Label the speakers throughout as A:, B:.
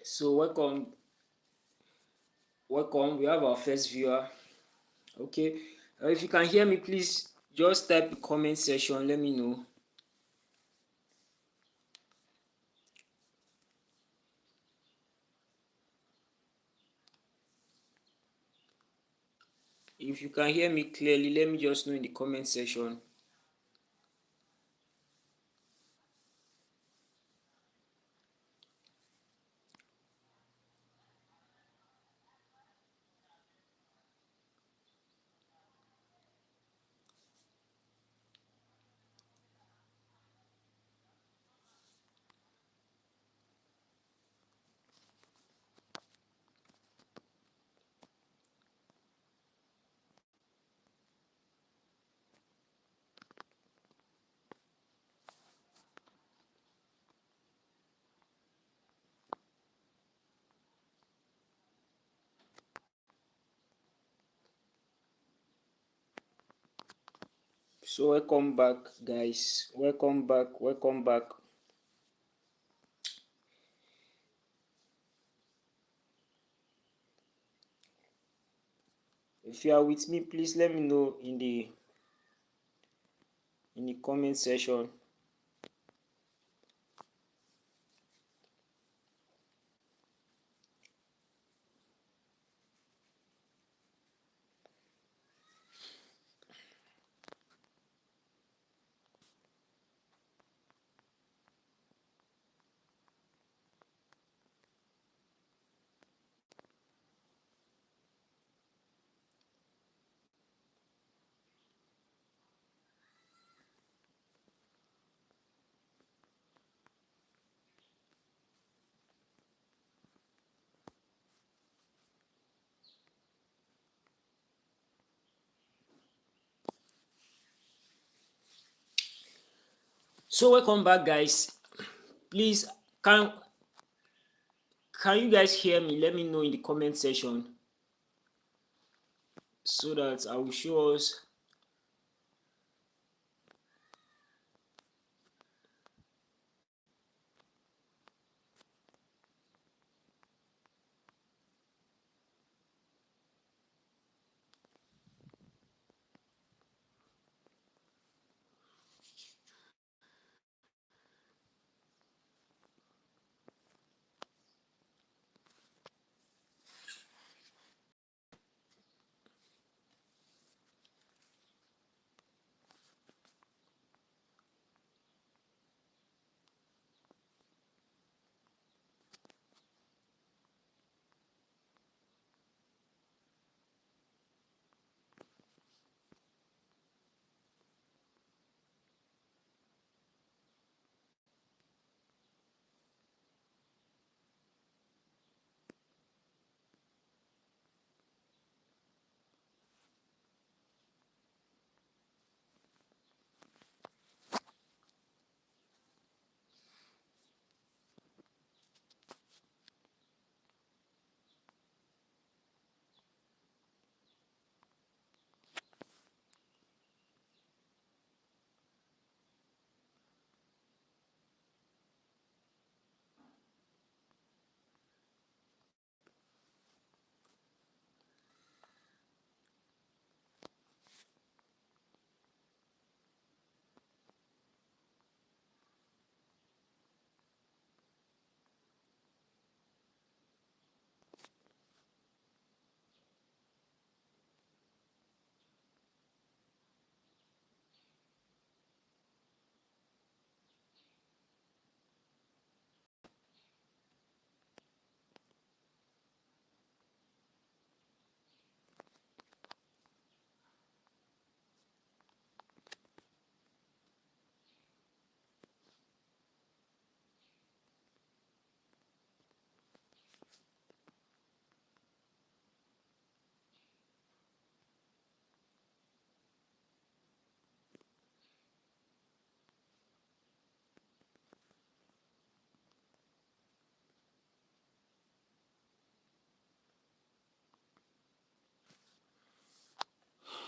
A: So welcome. We have our first viewer. Okay, if you can hear me, please just type in the comment section. Let me know. If you can hear me clearly, let me just know in the comment section. So welcome back, guys. Welcome back. Welcome back. If you are with me, please let me know in the comment section. So welcome back, guys. Please, can you guys hear me? Let me know in the comment section so that I will show us.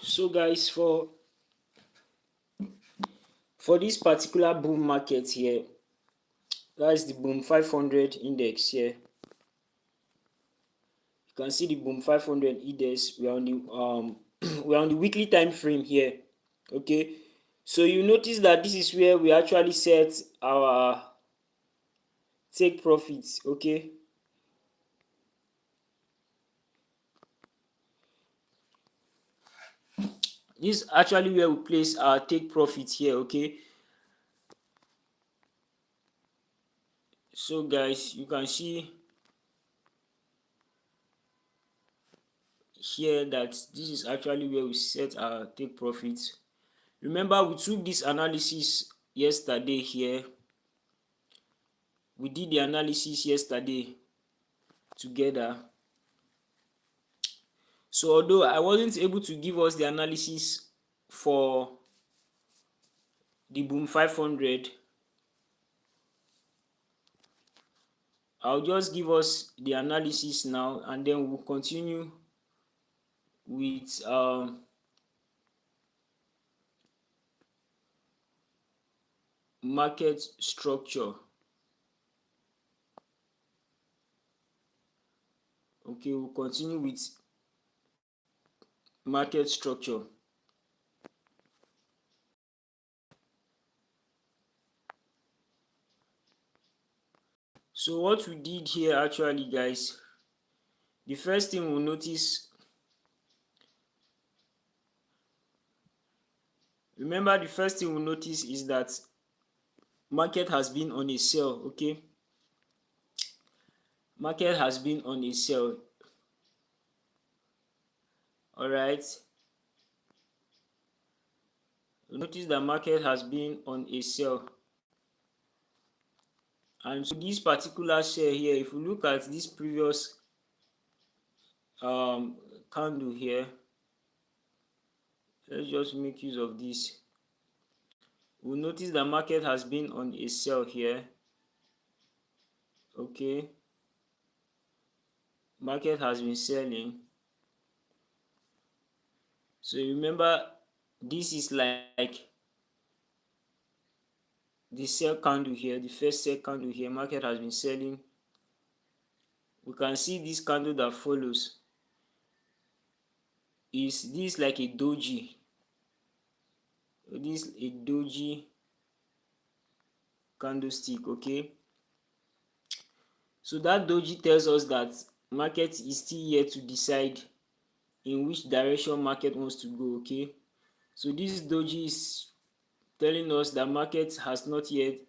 A: So guys, for this particular boom market here, that's the boom 500 index here. You can see the boom 500 EDS. We are on the we're on the weekly time frame here. Okay, so you notice that this is where we actually set our take profits. Okay, this is actually where we place our take profit here. Okay, so guys, you can see here that this is actually where we set our take profits. Remember, we took this analysis yesterday here. We did the analysis yesterday together. So although I wasn't able to give us the analysis for the boom 500, I'll just give us the analysis now, and then we'll continue with market structure. Okay, we'll continue with market structure. So what we did here actually, guys, the first thing we'll notice, remember, the first thing we'll notice is that market has been on a sell. Okay, market has been on a sell. All right, notice that market has been on a sell, and so this particular share here, if you look at this previous candle here, let's just make use of this. We'll notice that market has been on a sell here. Okay, market has been selling. So remember, this is like the sell candle here, the first sell candle here. Market has been selling. We can see this candle that follows is this like a doji. This a doji candlestick. Okay, so that doji tells us that market is still yet to decide in which direction market wants to go. Okay, so this doji is telling us that market has not yet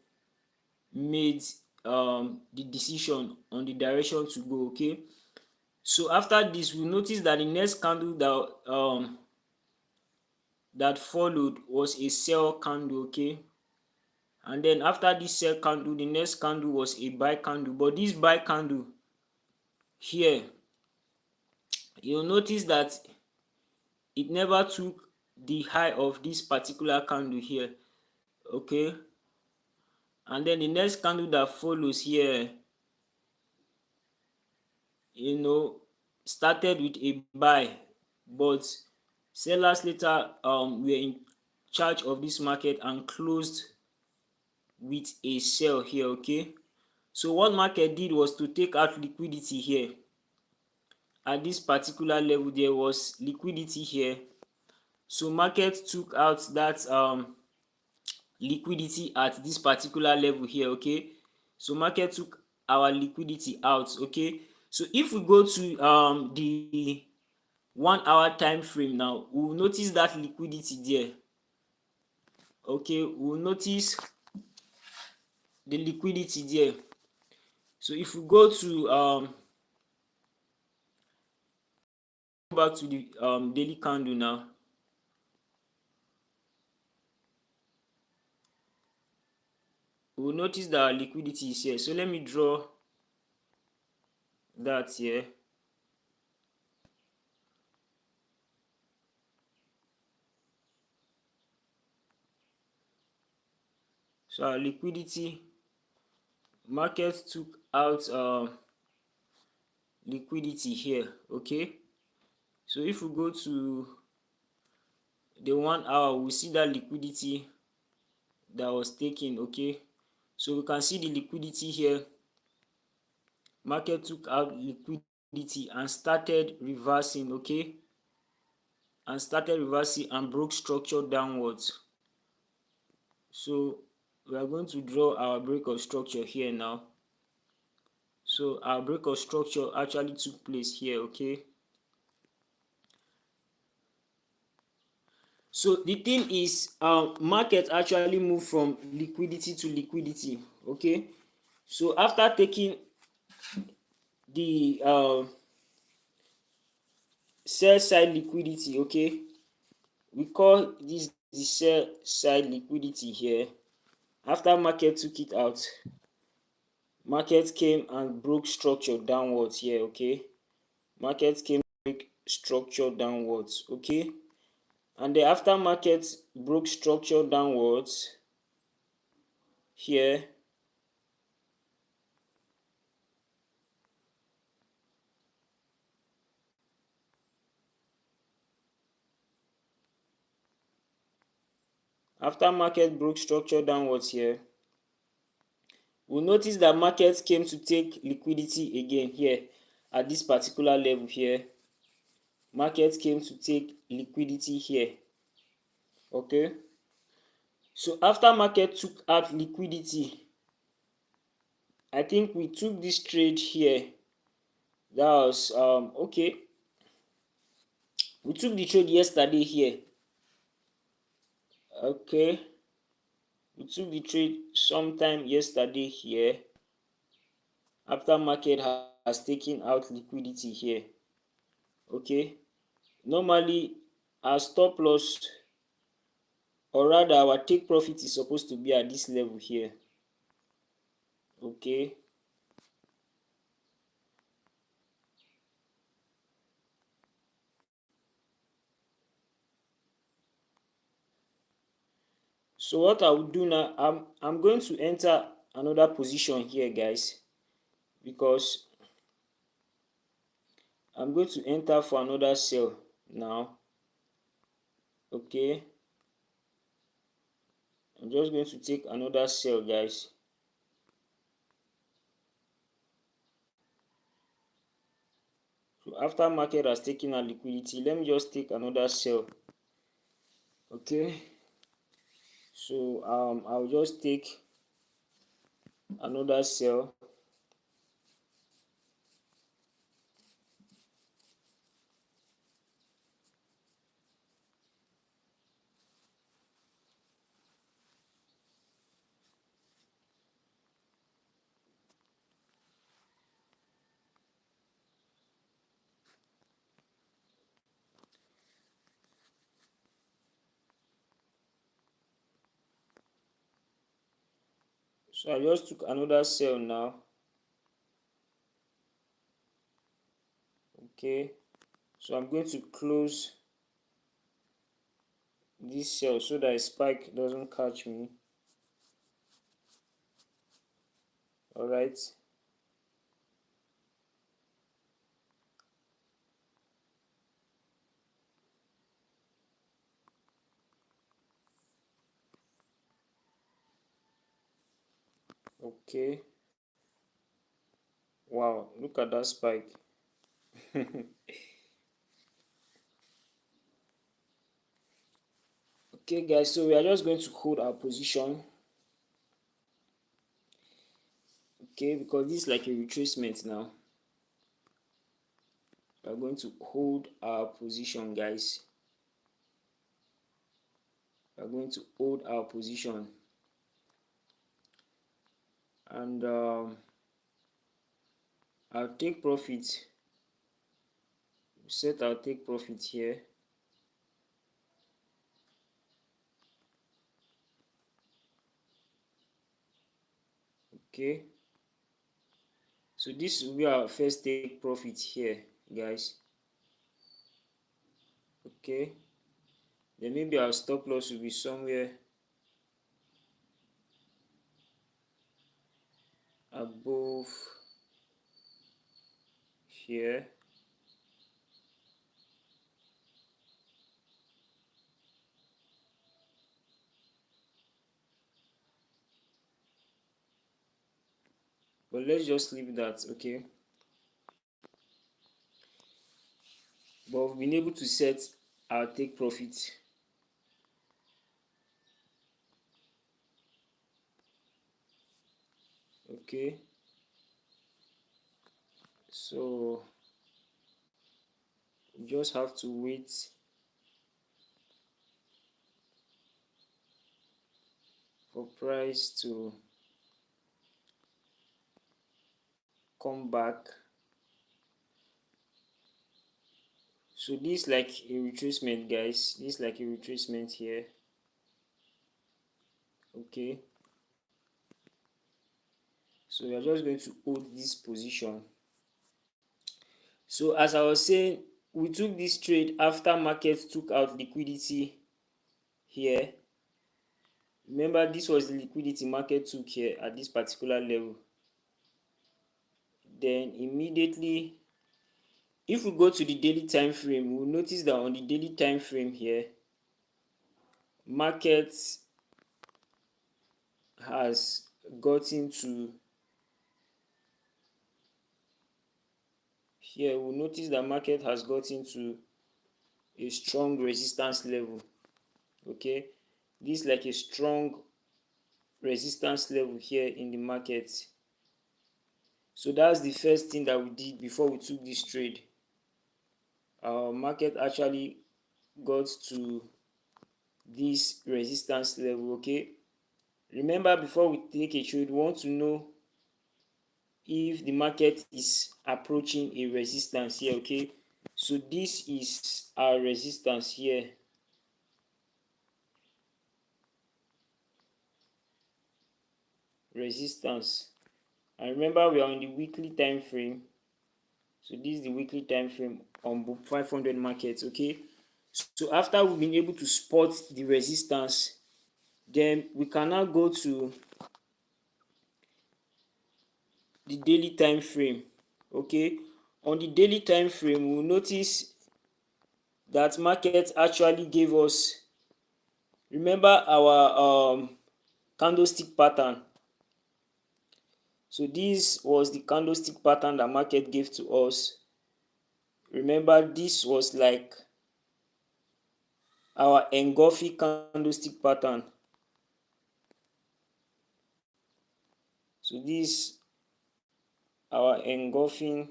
A: made the decision on the direction to go. Okay, so after this, we notice that the next candle that followed was a sell candle. Okay, and then after this sell candle, the next candle was a buy candle. But this buy candle here, you'll notice that it never took the high of this particular candle here. Okay, and then the next candle that follows here, started with a buy, but sellers later were in charge of this market and closed with a sell here. Okay, so what market did was to take out liquidity here. At this particular level, there was liquidity here, so market took out that liquidity at this particular level here. Okay, so market took our liquidity out. Okay, so if we go to the 1 hour time frame now, we will notice that liquidity there. Okay, we will notice the liquidity there. So if we go to back to the daily candle now, we will notice that our liquidity is here. So let me draw that here. So our liquidity, market took out liquidity here. Okay, so if we go to the 1 hour, we'll see that liquidity that was taken. Okay, so we can see the liquidity here. Market took out liquidity and started reversing, okay, and broke structure downwards. So we are going to draw our break of structure here now. So our break of structure actually took place here, okay. So the thing is, market actually moved from liquidity to liquidity, okay. So after taking the sell side liquidity, okay, we call this the sell side liquidity here. After market took it out, market came and broke structure downwards here, okay. Market came break structure downwards, okay. And then after market broke structure downwards here, after market broke structure downwards here, we'll notice that market came to take liquidity again here at this particular level here. Market came to take liquidity here, okay. So after market took out liquidity, I think we took this trade here. That was okay. We took the trade yesterday here. Okay. We took the trade sometime yesterday here after market has taken out liquidity here. Okay. Normally our stop loss, or rather our take profit, is supposed to be at this level here. Okay. So what I will do now, I'm going to enter another position here, guys, because I'm going to enter for another sell now. Okay. I'm just going to take another sell, guys. So after market has taken a liquidity, let me just take another sell. Okay. So I'll just take another sell. So I just took another sell now. Okay. So I'm going to close this sell so that a spike doesn't catch me. All right. Okay. Wow, look at that spike. Okay, guys, so we are just going to hold our position. Okay, because this is like a retracement now. We are going to hold our position, guys. We are going to hold our position. And I'll take profit. Set our take profit here. Okay. So this will be our first take profit here, guys. Okay. Then maybe our stop loss will be somewhere above here. But let's just leave that, okay. but we've been able to set our take profit. Okay, so we just have to wait for price to come back. So this like a retracement, guys. This like a retracement here. Okay, so we are just going to hold this position. So as I was saying, we took this trade after market took out liquidity here. Remember, this was the liquidity market took here at this particular level. Then immediately, if we go to the daily time frame, we'll notice that on the daily time frame here, market has gotten to here. We'll notice that market has gotten to a strong resistance level. Okay, this is like a strong resistance level here in the market. So that's the first thing that we did before we took this trade. Our market actually got to this resistance level. Okay, remember, before we take a trade, we want to know if the market is approaching a resistance here. Okay, so this is our resistance here. Resistance, and remember, we are on the weekly time frame. So this is the weekly time frame on book 500 markets. Okay, so after we've been able to spot the resistance, then we can now go to the daily time frame. Okay, on the daily time frame, we'll notice that market actually gave us, remember our candlestick pattern. So this was the candlestick pattern that market gave to us. Remember, this was like our engulfing candlestick pattern. So this our engulfing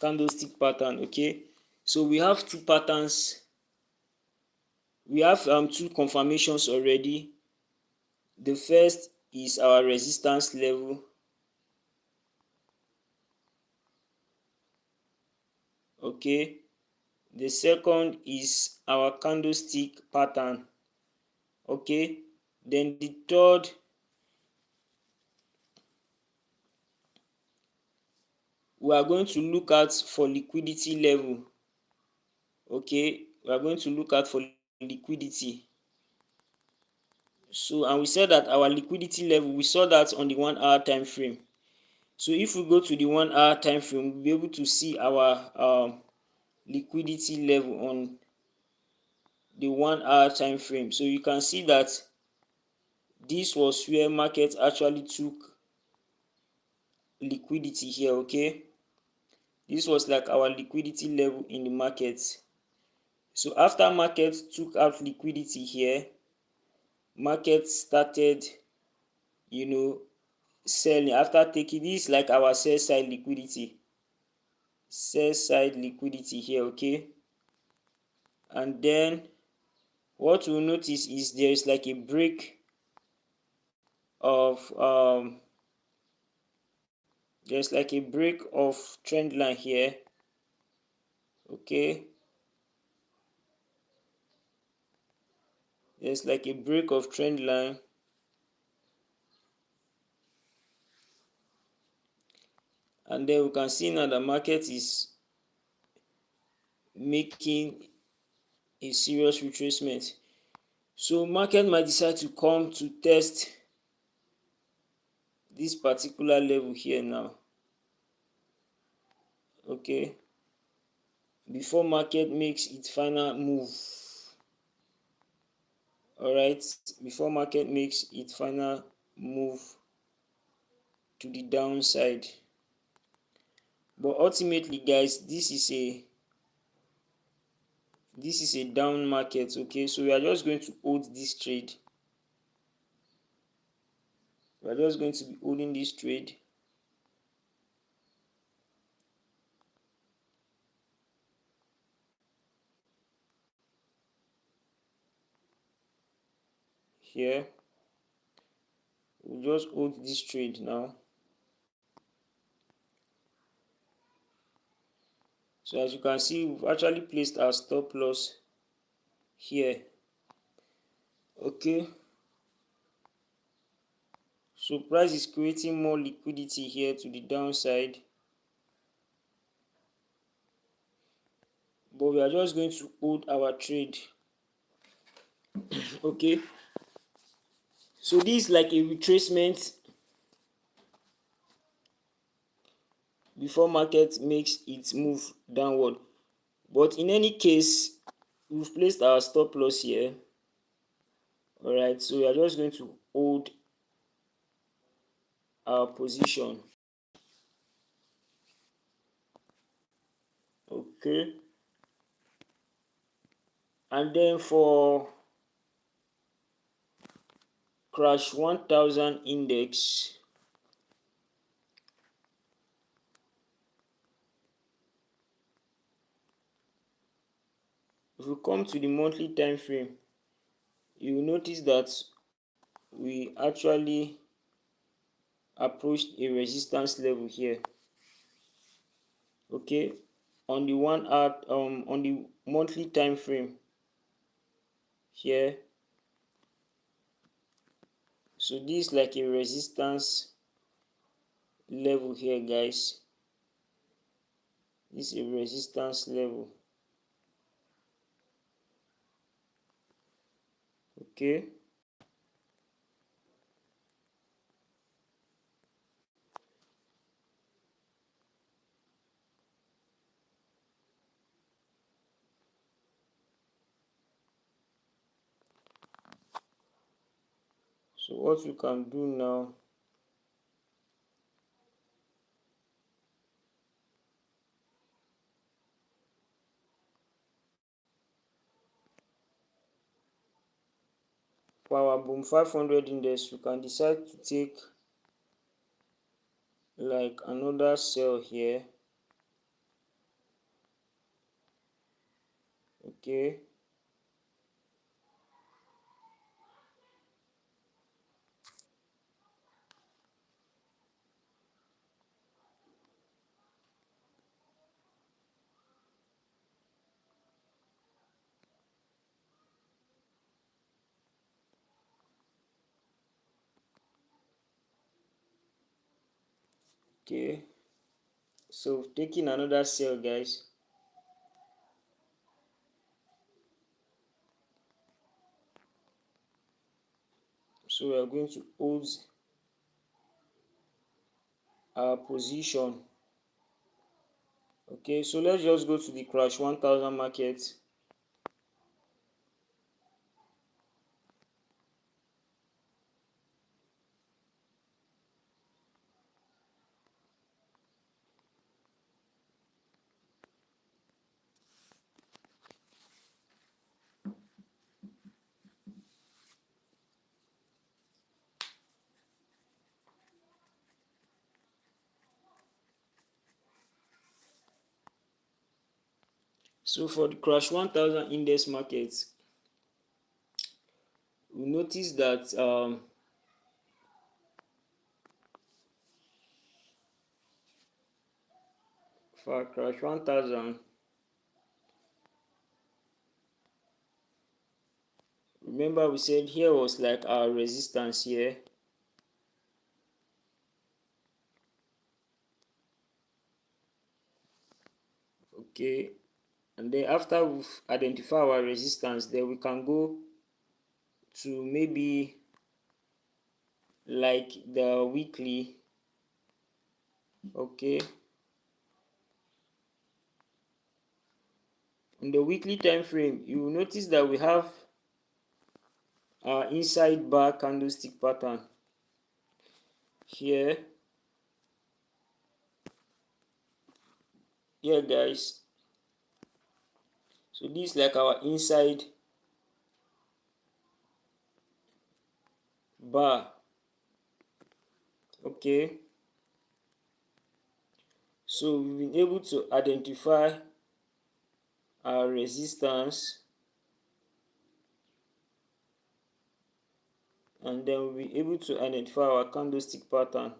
A: candlestick pattern. Okay, so we have two patterns. We have two confirmations already. The first is our resistance level. Okay, the second is our candlestick pattern. Okay, then the third we are going to look at for liquidity level. Okay, we are going to look at for liquidity. So, and we said that our liquidity level, we saw that on the 1 hour time frame. So if we go to the 1 hour time frame, we'll be able to see our liquidity level on the 1 hour time frame. So you can see that this was where market actually took liquidity here. Okay, this was like our liquidity level in the market. So after market took out liquidity here, market started, selling. After taking this, like our sell side liquidity, here. Okay, and then what we'll notice is there is like a break of there's like a break of trend line here. Okay, there's like a break of trend line, and then we can see now the market is making a serious retracement. So market might decide to come to test this particular level here now. Okay, before market makes its final move. All right, before market makes its final move. to the downside. But ultimately, guys, this is a down market. Okay, so we are just going to hold this trade. We are just going to be holding this trade. Here, we'll just hold this trade now. So as you can see, we've actually placed our stop loss here. Okay, so price is creating more liquidity here to the downside, but we are just going to hold our trade. Okay, so this is like a retracement before market makes its move downward. But in any case, we've placed our stop loss here. All right, so we are just going to hold our position. Okay, and then for crash 1000 index, if we come to the monthly time frame, you will notice that we actually approached a resistance level here. Okay, on the on the monthly time frame here. So this is like a resistance level here, guys. This is a resistance level. Okay, so what we can do now, for our boom 500 index, we can decide to take like another sell here. Okay, okay, so taking another sell, guys. So we are going to hold our position. Okay, so let's just go to the crash 1000 market. So for the crash 1000 index market, we notice that for crash 1000, remember we said here was like our resistance here. Okay, and then after we've identified our resistance, then we can go to maybe like the weekly. Okay, in the weekly time frame, you will notice that we have our inside bar candlestick pattern here. here guys. So this is like our inside bar. Okay, so we've been able to identify our resistance, and then we'll be able to identify our candlestick pattern.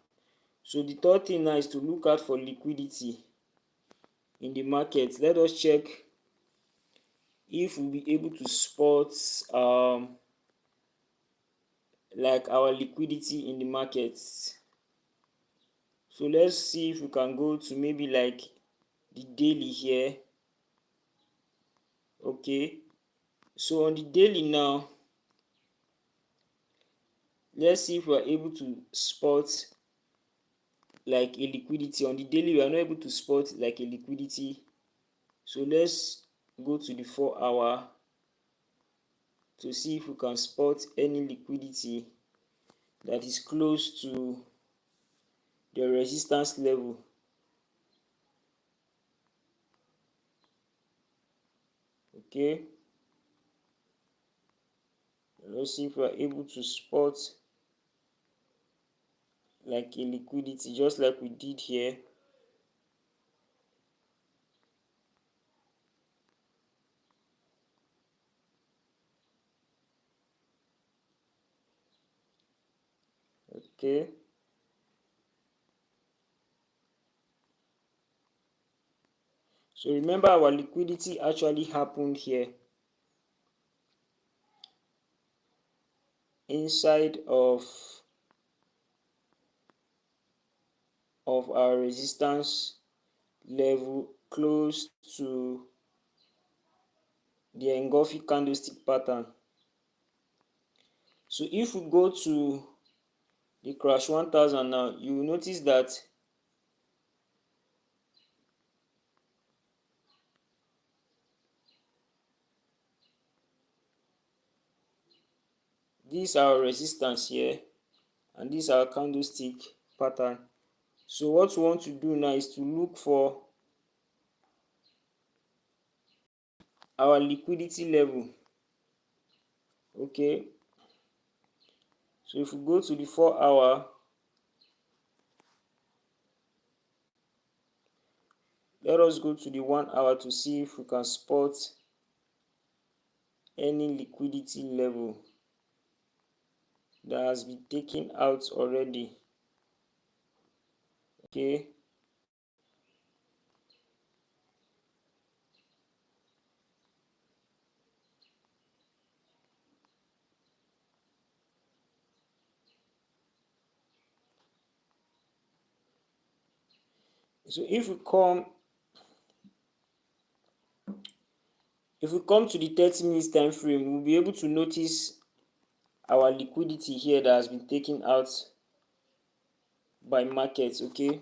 A: So the third thing now is to look out for liquidity in the market. Let us check if we'll be able to spot like our liquidity in the markets. So let's see if we can go to maybe like the daily here. Okay, so on the daily now, let's see if we are able to spot like a liquidity. On the daily we are not able to spot like a liquidity, so let's go to the 4 hour to see if we can spot any liquidity that is close to the resistance level. Okay, let's see if we are able to spot like a liquidity just like we did here. Okay, so remember our liquidity actually happened here inside of our resistance level close to the engulfing candlestick pattern. So if we go to the crash 1000 now, you will notice that this is our resistance here and this is our candlestick pattern. So what we want to do now is to look for our liquidity level. Okay, so if we go to the 4 hour, let us go to the 1 hour to see if we can spot any liquidity level that has been taken out already. Okay, so if we come to the 30 minutes time frame, we'll be able to notice our liquidity here that has been taken out by markets. Okay,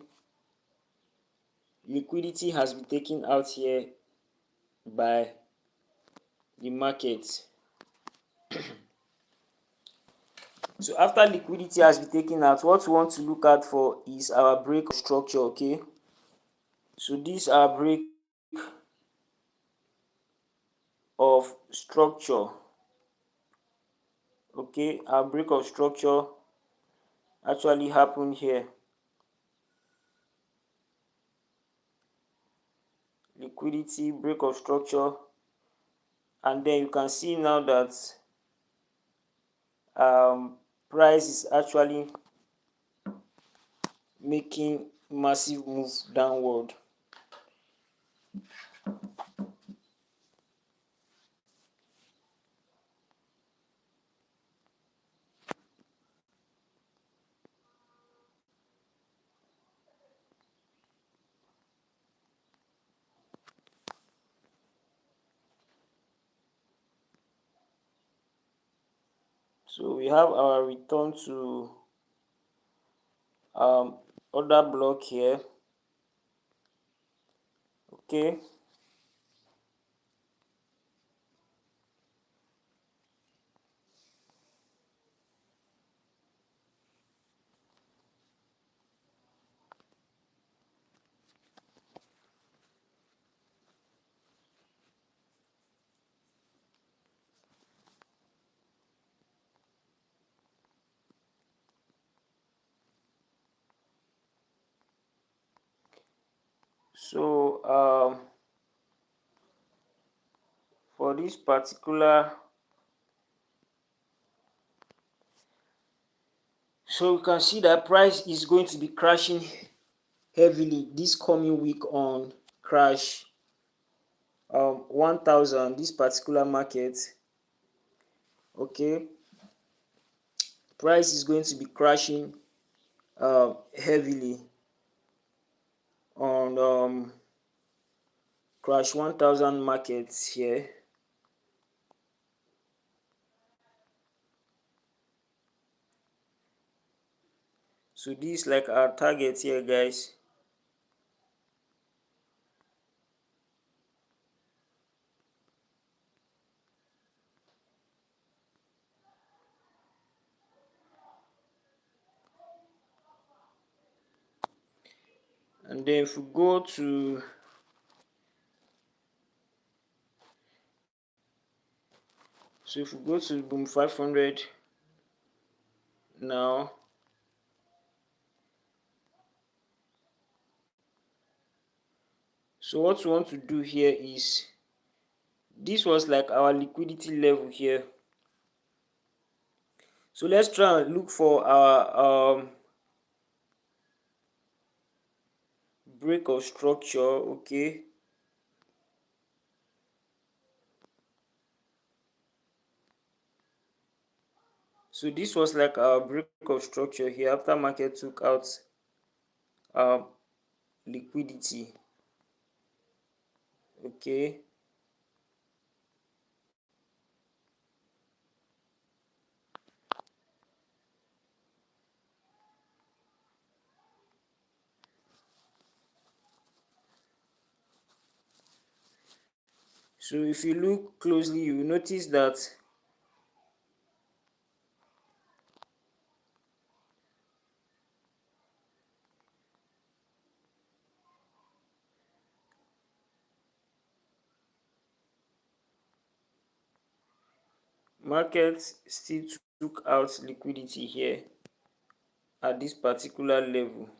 A: liquidity has been taken out here by the market. So after liquidity has been taken out, what we want to look out for is our break of structure. Okay, so this is our break of structure. Okay, our break of structure actually happened here. Liquidity, break of structure, and then you can see now that price is actually making massive move downward. So we have our return to order block here. Okay, So for this particular, so you can see that price is going to be crashing heavily this coming week on crash 1000, this particular market. Okay, price is going to be crashing heavily on crash 1000 markets here. So this is like our target here, guys. And then if we go to, so if we go to boom 500 now, so what we want to do here is, this was like our liquidity level here. So let's try and look for our break of structure. Okay, so this was like our break of structure here after market took out liquidity. Okay, so if you look closely, you will notice that market still took out liquidity here at this particular level.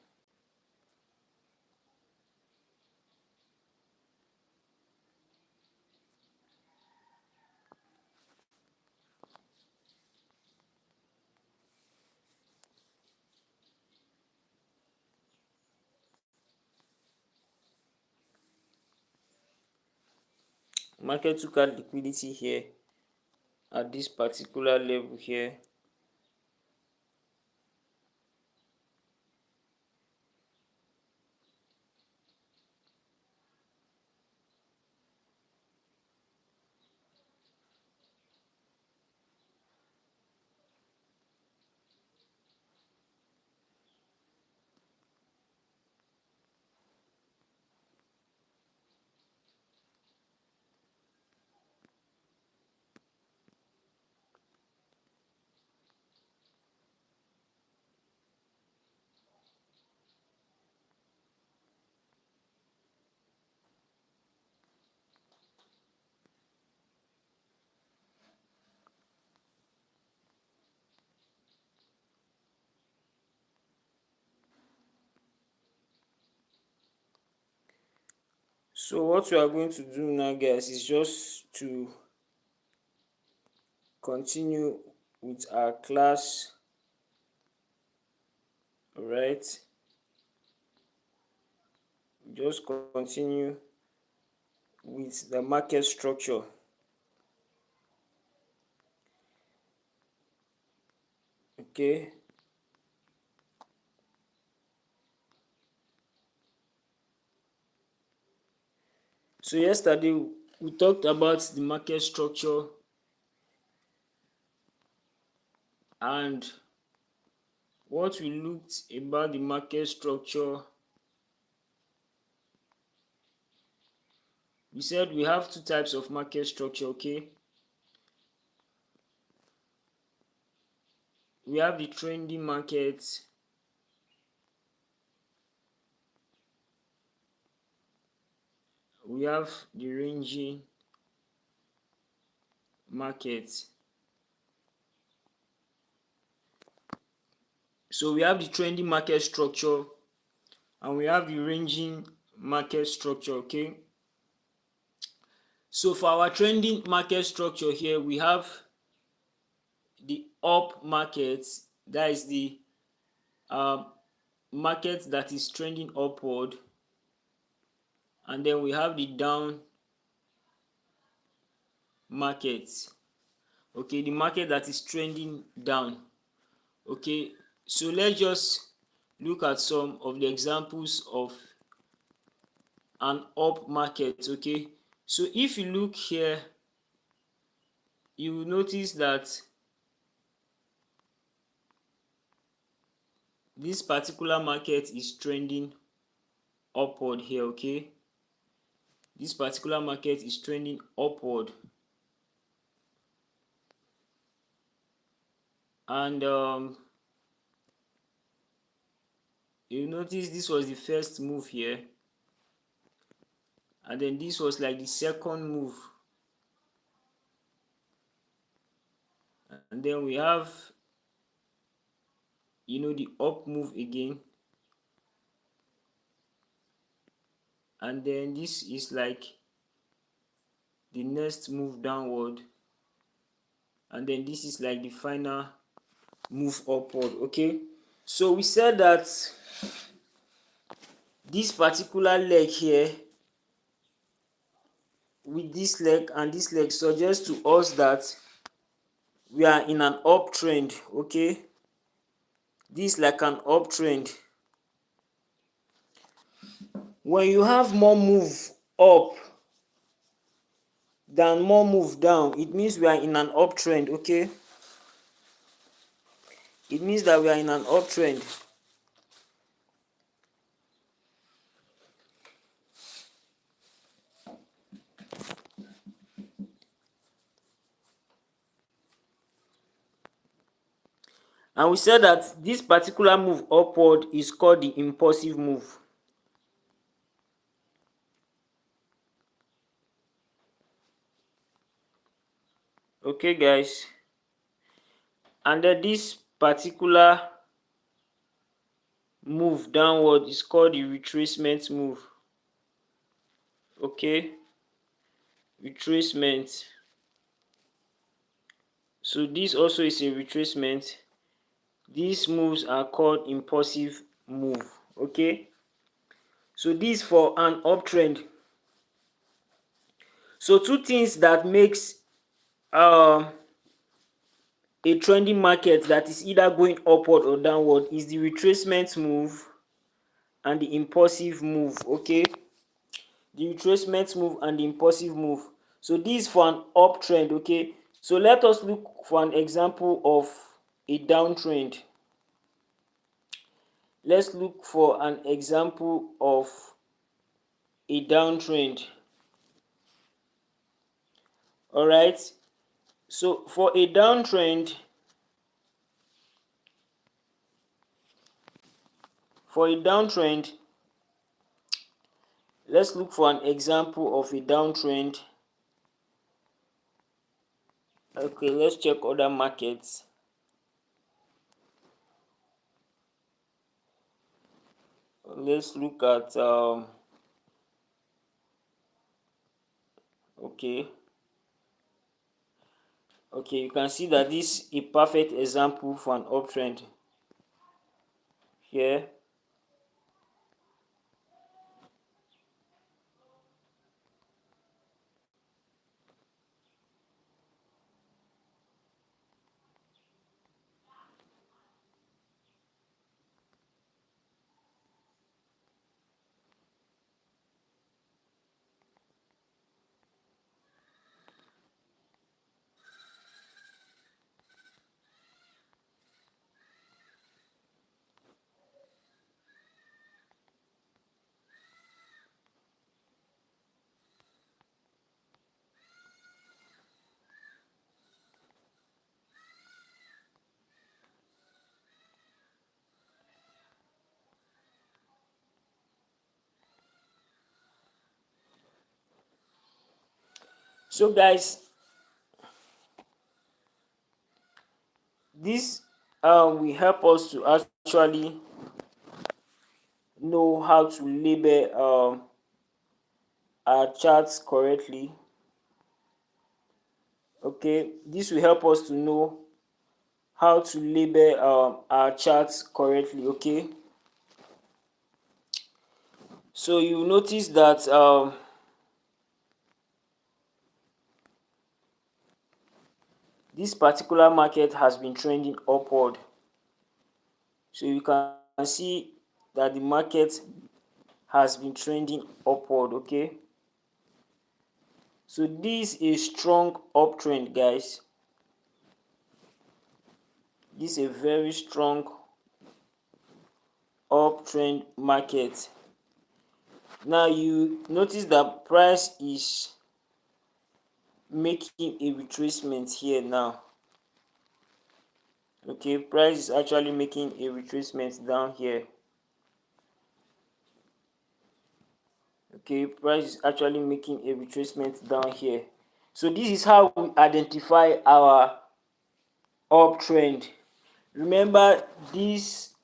A: Market took out liquidity here at this particular level here. So what we are going to do now, guys, is just to continue with our class. All right, just continue with the market structure. Okay, so yesterday we talked about the market structure, and what we looked about the market structure, we said we have two types of market structure. Okay, we have the trending market, we have the ranging market. So we have the trending market structure and we have the ranging market structure. Okay, so for our trending market structure here, we have the up market, that is the um, market that is trending upward, and then we have the down market. Okay, the market that is trending down. Okay, so let's just look at some of the examples of an up market. Okay, so if you look here, you will notice that this particular market is trending upward here. Okay, this particular market is trending upward, and you notice this was the first move here, and then this was like the second move, and then we have the up move again, and then this is like the next move downward, and then this is like the final move upward. Okay, so we said that this particular leg here, with this leg and this leg, suggests to us that we are in an uptrend. Okay, this is like an uptrend. When you have more move up than more move down, it means we are in an uptrend. Okay, it means that we are in an uptrend. And we said that this particular move upward is called the impulsive move. Okay, guys, and then this particular move downward is called the retracement move. Okay, retracement. So this also is a retracement. These moves are called impulsive move. Okay, so this for an uptrend. So two things that makes a trending market that is either going upward or downward is the retracement move and the impulsive move. Okay, the retracement move and the impulsive move. So this is for an uptrend. Okay, so let us look for an example of a downtrend. Let's look for an example of a downtrend. All right, so for a downtrend, let's look for an example of a downtrend. Okay, let's check other markets. Let's look at okay, you can see that this is a perfect example for an uptrend here. So guys, this will help us to actually know how to label our charts correctly. Okay, this will help us to know how to label our charts correctly. Okay, so you notice that this particular market has been trending upward. So you can see that the market has been trending upward. Okay, so this is strong uptrend, guys. This is a very strong uptrend market. Now you notice that price is making a retracement here now. Okay, price is actually making a retracement down here. Okay, price is actually making a retracement down here. So this is how we identify our uptrend. Remember this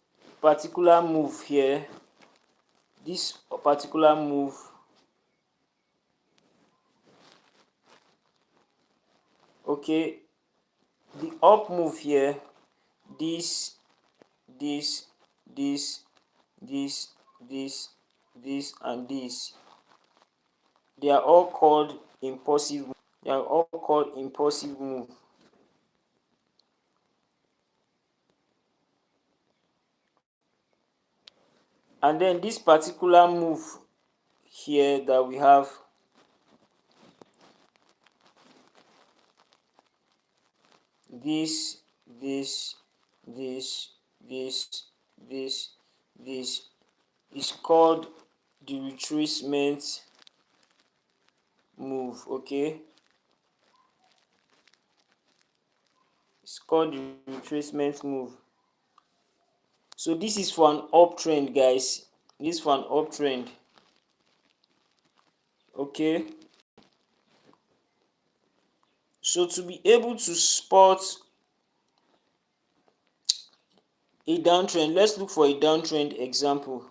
A: particular move here, this particular move, okay, the up move here, this this this this this this and this, they are all called impulsive. They are all called impulsive move. And then this particular move here that we have, this this this this this this is called the retracement move. Okay, it's called the retracement move. So this is for an uptrend, guys. This is for an uptrend. Okay, so to be able to spot a downtrend, let's look for a downtrend example.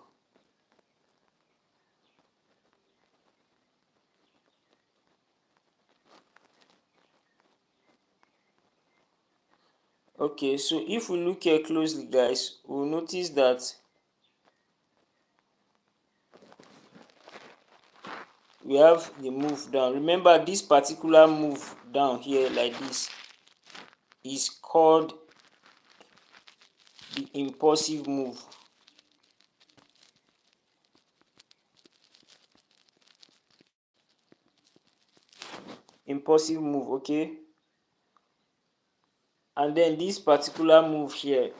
A: Okay, so if we look here closely, guys, we'll notice that we have the move down. Remember, this particular move down here like this is called the impulsive move. Impulsive move. Okay, and then this particular move here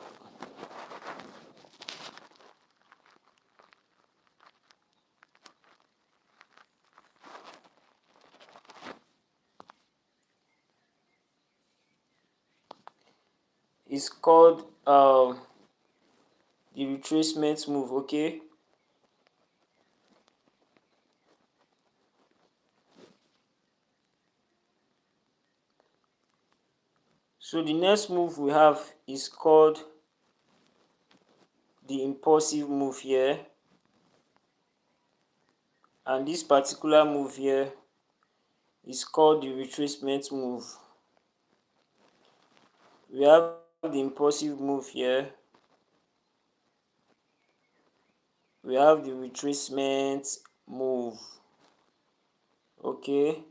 A: is called the retracement move. Okay, so the next move we have is called the impulsive move here, and this particular move here is called the retracement move. We have the impulsive move here, we have the retracement move. Okay,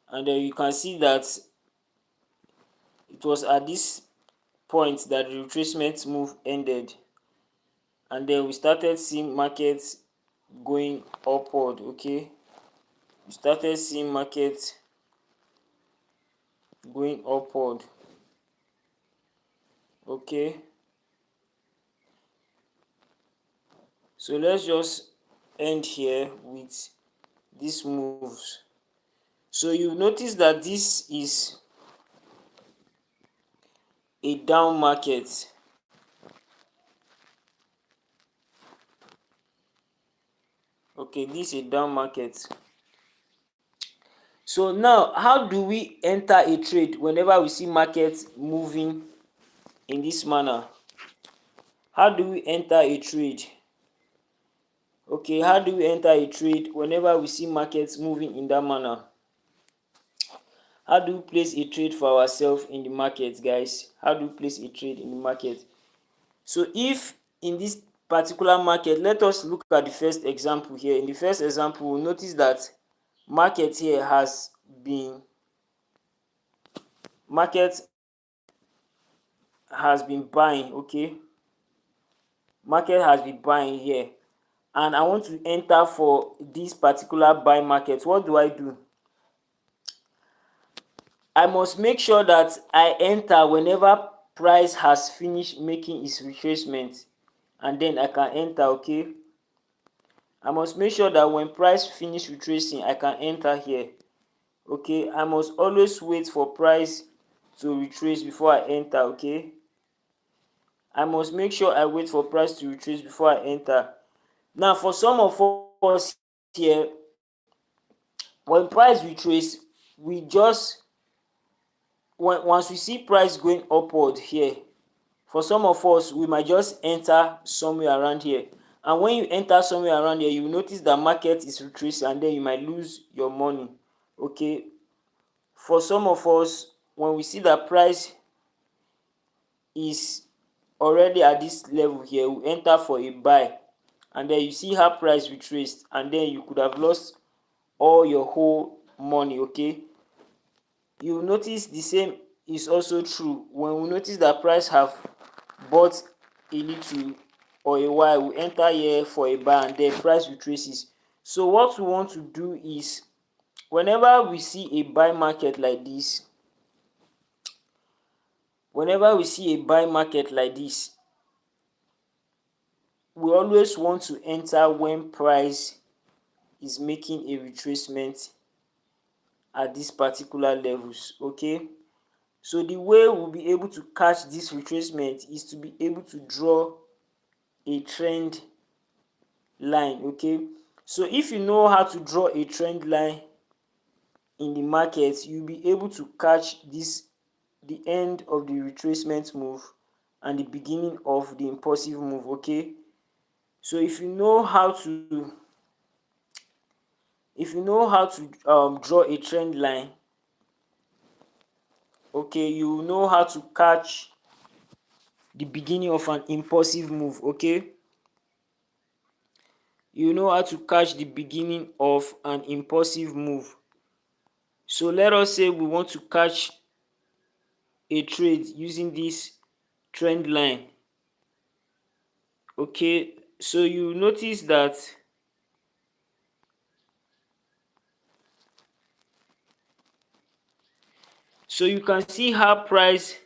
A: and then you can see that it was at this point that the retracement move ended, and then we started seeing markets going upward. Okay, we started seeing markets going upward. Okay, so let's just end here with these moves. So you notice that this is a down market. Okay, this is a down market. So now, how do we enter a trade whenever we see markets moving in this manner? How do we enter a trade? Okay, how do we enter a trade whenever we see markets moving in that manner? How do we place a trade for ourselves in the market, guys? How do we place a trade in the market? So if in this particular market, let us look at the first example here. In the first example, we'll notice that market here market has been buying. Okay, market has been buying here, and I want to enter for this particular buy market. What do? I must make sure that I enter whenever price has finished making its retracement, and then I can enter. Okay, I must make sure that when price finish retracing, I can enter here. Okay, I must always wait for price to retrace before I enter. Okay, I must make sure I wait for price to retrace before I enter. Now for some of us here, when price retrace, we just once we see price going upward here, for some of us we might just enter somewhere around here, and when you enter somewhere around here, you notice that market is retracing, and then you might lose your money. Okay, for some of us, when we see that price is already at this level here, we enter for a buy, and then you see how price retraced, and then you could have lost all your whole money. Okay, you notice the same is also true when we notice that price have bought a little or a while, we enter here for a buy, and then price retraces. So what we want to do is, whenever we see a buy market like this, we always want to enter when price is making a retracement at these particular levels. Okay, so the way we'll be able to catch this retracement is to be able to draw a trend line. Okay, so if you know how to draw a trend line in the market, you'll be able to catch this, the end of the retracement move and the beginning of the impulsive move. Okay, so if you know how to draw a trend line, okay, you know how to catch the beginning of an impulsive move. Okay, you know how to catch the beginning of an impulsive move. So let us say we want to catch a trade using this trend line. Okay, so you notice that so you can see how price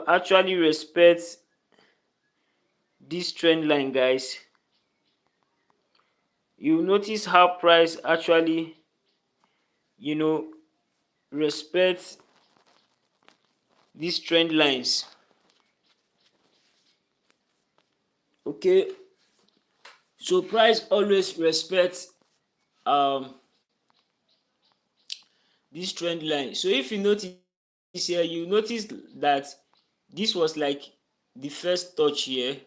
A: actually respects this trend line, guys. You notice how price actually you know respects these trend lines. Okay, so price always respects this trend line. So if you notice here, you notice that this was like the first touch here.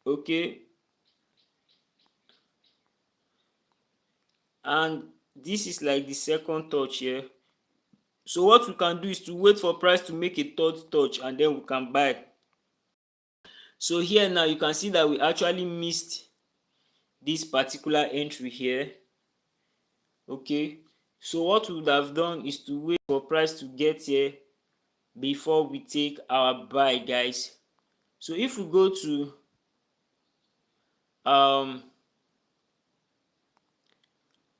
A: Okay, and this is like the second touch here. So what we can do is to wait for price to make a third touch, and then we can buy. So here now you can see that we actually missed this particular entry here. Okay, so what we would have done is to wait for price to get here before we take our buy, guys. So if we go to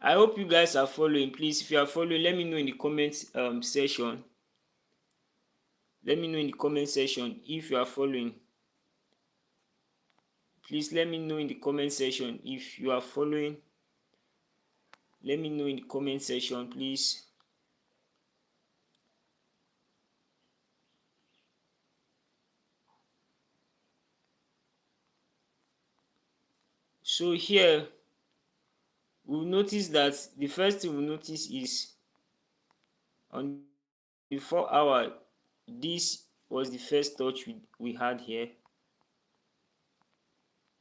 A: I hope you guys are following. Please, if you are following, let me know in the comments section. Let me know in the comment section if you are following. Please let me know in the comment section if you are following. Let me know in the comment section, please. So here we'll notice that the first thing we'll notice is on the 4 hour, this was the first touch we had here.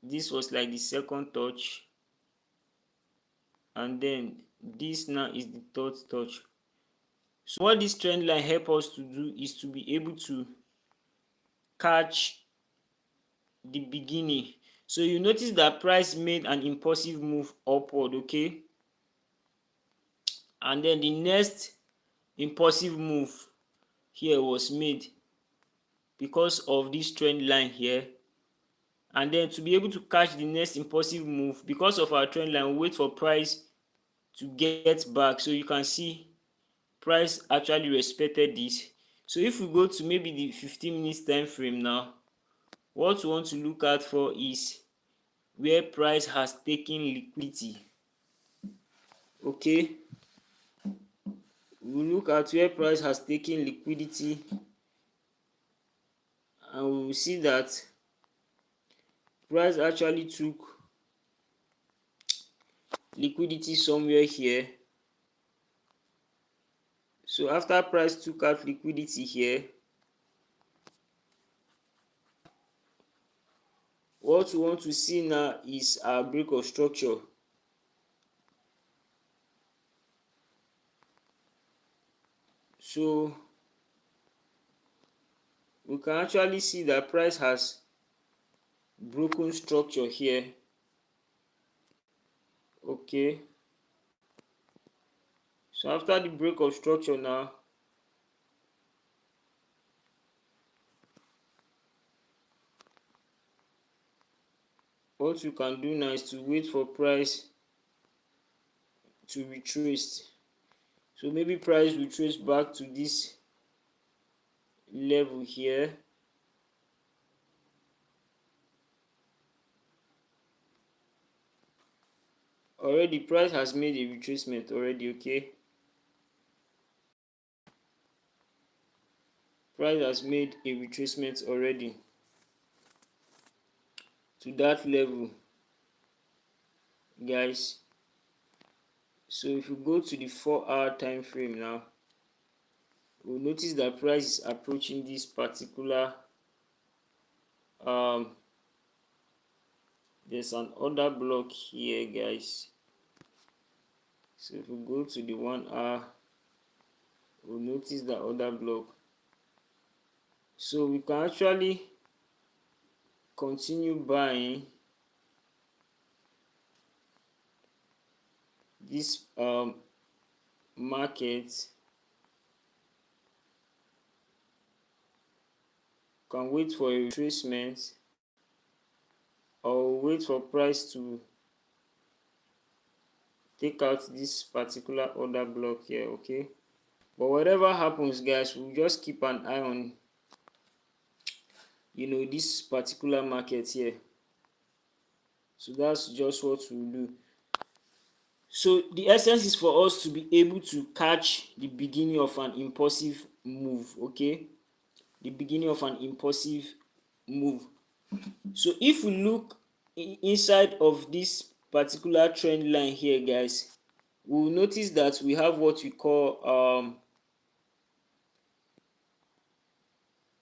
A: this was like the second touch, and then this now is the third touch. So what this trend line help us to do is to be able to catch the beginning. So you notice that price made an impulsive move upward, okay, and then the next impulsive move here was made because of this trend line here. And then to be able to catch the next impulsive move, because of our trend line, we wait for price to get back. So you can see price actually respected this. So if we go to maybe the 15 minutes time frame now, what we want to look out for is where price has taken liquidity. Okay, we look at where price has taken liquidity, and we will see that price actually took liquidity somewhere here. So after price took out liquidity here, what we want to see now is our break of structure. So we can actually see that price has broken structure here. Okay, so after the break of structure now, what you can do now is to wait for price to retrace. So maybe price retrace back to this level here. Already price has made a retracement already. Okay, price has made a retracement already to that level, guys. So if you go to the 4-hour time frame now, we'll notice that price is approaching this particular there's an order block here, guys. So if we go to the 1 hour, we'll notice the order block. So we can actually continue buying this market. Can wait for a retracement, or wait for price to take out this particular order block here. Okay, but whatever happens, guys, we'll just keep an eye on this particular market here. So that's just what we'll do. So the essence is for us to be able to catch the beginning of an impulsive move. Okay, the beginning of an impulsive move. So if we look inside of this particular trend line here, guys, we will notice that we have what we call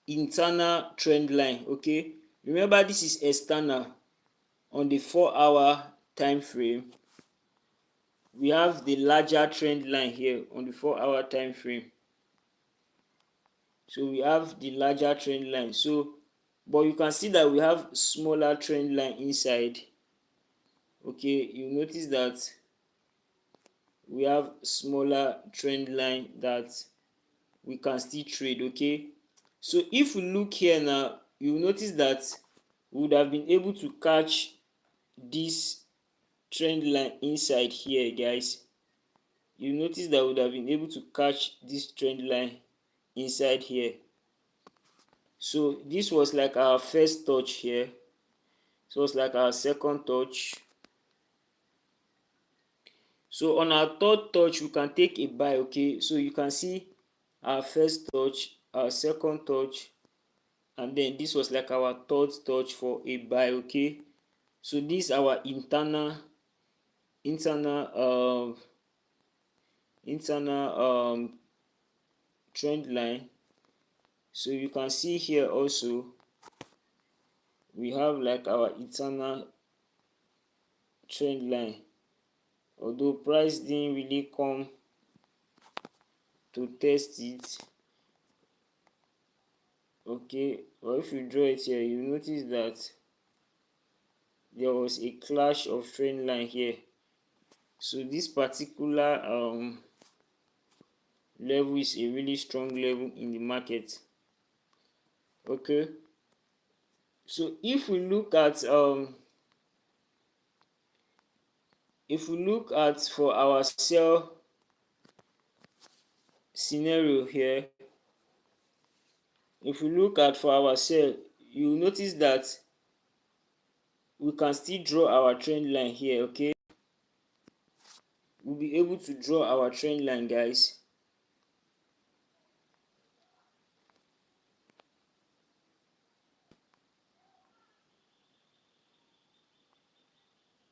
A: internal trend line. Okay, remember this is external. On the 4-hour time frame, we have the larger trend line here on the 4-hour time frame. So we have the larger trend line. So but you can see that we have smaller trend line inside. Okay, you notice that we have smaller trend line that we can still trade. Okay, so if we look here now, you notice that we would have been able to catch this trend line inside here, guys. You notice that we would have been able to catch this trend line inside here. So this was like our first touch here. So it's like our second touch. So on our third touch, we can take a buy. Okay, so you can see our first touch, our second touch, and then this was like our third touch for a buy. Okay, so this is our internal trend line. So you can see here also we have like our eternal trend line, although price didn't really come to test it. Okay, but if you draw it here, you notice that there was a clash of trend line here. So this particular level is a really strong level in the market. Okay, so if we look at for our sell scenario here, if we look at for our sell, you notice that we can still draw our trend line here. Okay, we'll be able to draw our trend line, guys.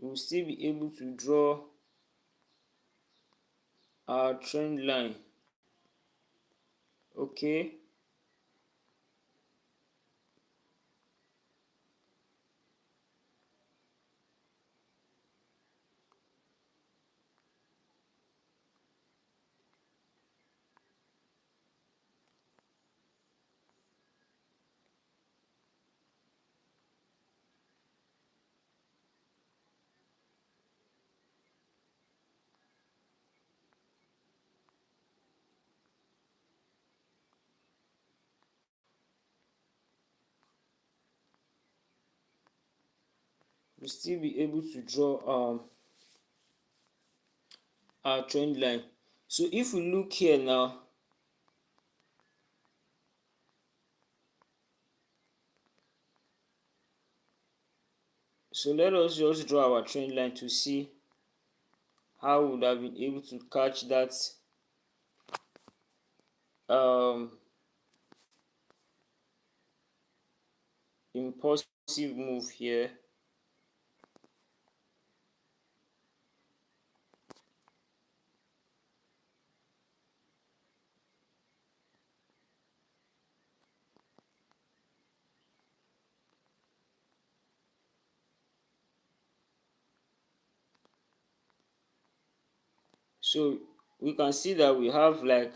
A: We'll still be able to draw our trend line. Okay, we'll still be able to draw our trend line. So if we look here now, so let us just draw our trend line to see how we would have been able to catch that um impulsive move here. So we can see that we have like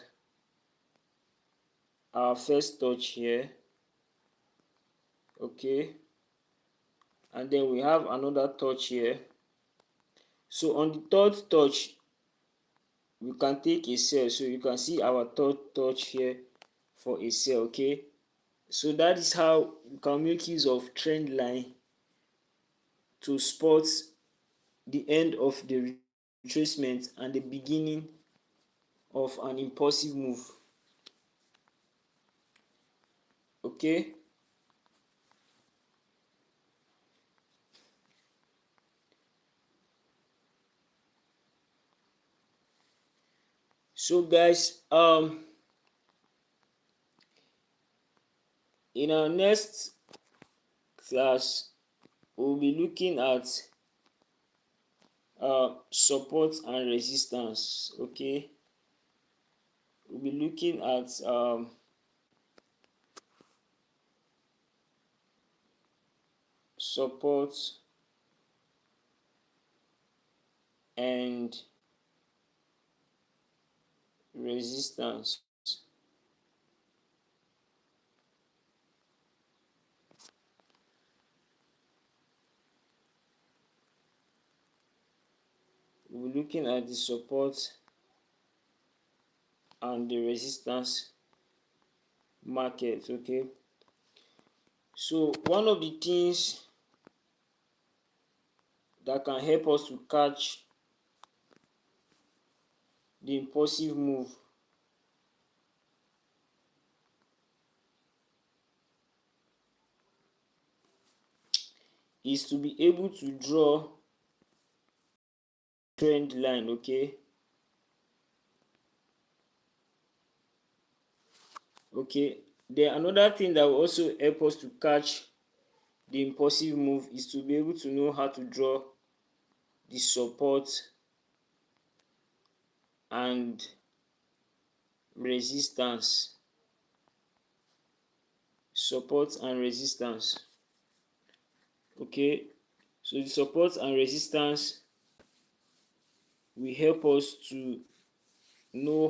A: our first touch here. Okay, and then we have another touch here. So on the third touch, we can take a sell. So you can see our third touch here for a sell. Okay, so that is how you can make use of trend line to spot the end of the retracement and the beginning of an impulsive move. Okay, so guys, in our next class we'll be looking at support and resistance. Okay, we'll be looking at support and resistance. We'll be looking at the support and the resistance market. Okay, so one of the things that can help us to catch the impulsive move is to be able to draw trend line. Okay, then another thing that will also help us to catch the impulsive move is to be able to know how to draw the support and resistance. Okay, so the support and resistance will help us to know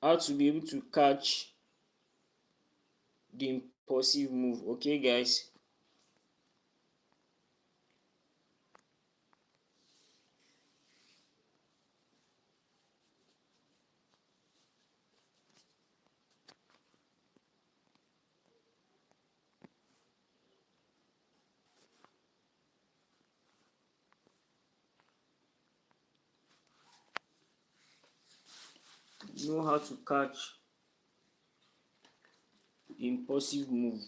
A: how to be able to catch the impulsive move. Okay guys, know how to catch the impulsive move.